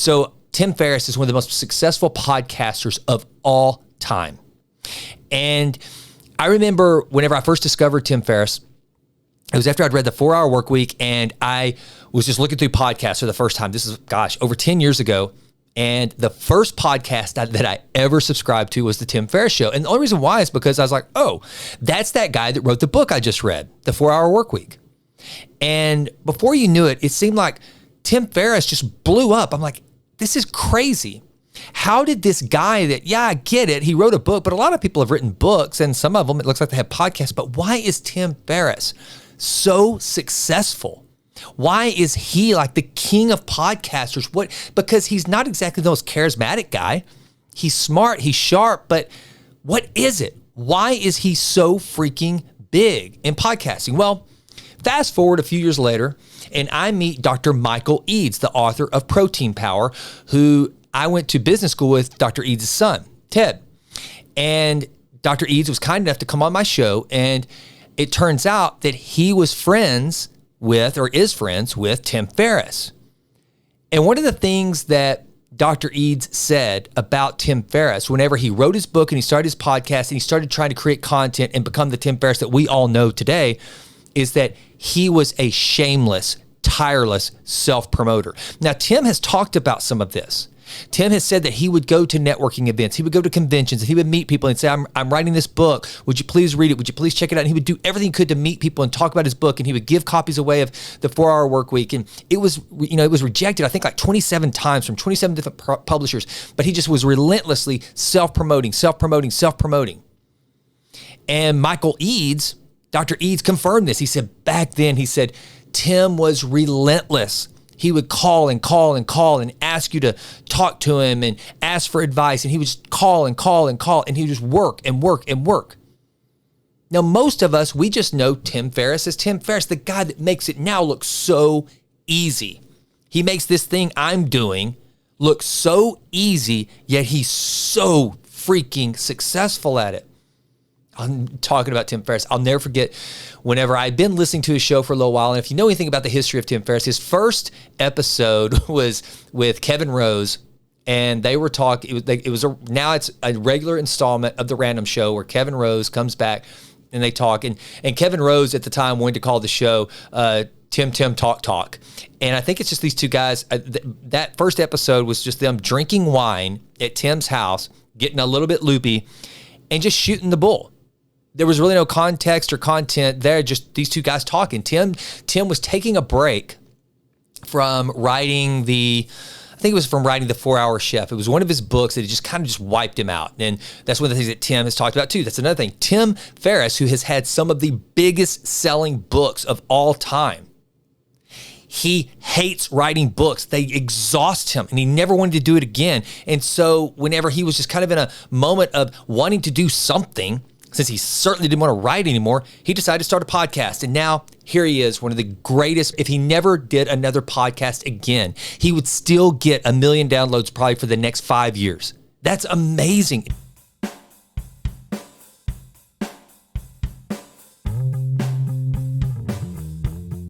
So Tim Ferriss is one of the most successful podcasters of all time. And I remember whenever I first discovered Tim Ferriss, it was after I'd read the 4-Hour Workweek, and I was just looking through podcasts for the first time. This is, over 10 years ago. And the first podcast that I ever subscribed to was the Tim Ferriss Show. And the only reason why is because I was like, oh, that's that guy that wrote the book I just read, the 4-Hour Workweek. And before you knew it, it seemed like Tim Ferriss just blew up. I'm like, this is crazy. How did this guy that, yeah, I get it, he wrote a book, but a lot of people have written books, and some of them, it looks like they have podcasts, but why is Tim Ferriss so successful? Why is he like the king of podcasters? Because he's not exactly the most charismatic guy. He's smart, he's sharp, but what is it? Why is he so freaking big in podcasting? Well, fast forward a few years later, and I meet Dr. Michael Eids, the author of Protein Power, who I went to business school with Dr. Eids' son, Ted. And Dr. Eids was kind enough to come on my show, and it turns out that he was friends with, or is friends with, Tim Ferriss. And one of the things that Dr. Eids said about Tim Ferriss, whenever he wrote his book and he started his podcast and he started trying to create content and become the Tim Ferriss that we all know today, is that he was a shameless, tireless self-promoter. Now, Tim has talked about some of this. Tim has said that he would go to networking events, he would go to conventions, and he would meet people and say, I'm writing this book. Would you please read it? Would you please check it out? And he would do everything he could to meet people and talk about his book, and he would give copies away of the 4-Hour Workweek. And it was rejected, I think, like 27 times from 27 different publishers, but he just was relentlessly self-promoting. And Michael Eids, Dr. Eids confirmed this. He said back then, Tim was relentless. He would call and ask you to talk to him and ask for advice. And he would just call, and he would just work. Now, most of us, we just know Tim Ferriss as Tim Ferriss, the guy that makes it now look so easy. He makes this thing I'm doing look so easy, yet he's so freaking successful at it. I'm talking about Tim Ferriss. I'll never forget whenever I'd been listening to his show for a little while. And if you know anything about the history of Tim Ferriss, his first episode was with Kevin Rose, and they were talking. Now it's a regular installment of the Random Show where Kevin Rose comes back and they talk. And Kevin Rose at the time wanted to call the show Tim Talk. And I think it's just these two guys. That first episode was just them drinking wine at Tim's house, getting a little bit loopy, and just shooting the bull. There was really no context or content there, just these two guys talking. Tim was taking a break from writing the 4-Hour Chef. It was one of his books that just kind of wiped him out. And that's one of the things that Tim has talked about too. That's another thing. Tim Ferriss, who has had some of the biggest selling books of all time, he hates writing books. They exhaust him, and he never wanted to do it again. And so whenever he was just kind of in a moment of wanting to do something, since he certainly didn't want to write anymore, he decided to start a podcast. And now here he is, one of the greatest. If he never did another podcast again, he would still get 1 million downloads probably for the next 5 years. That's amazing.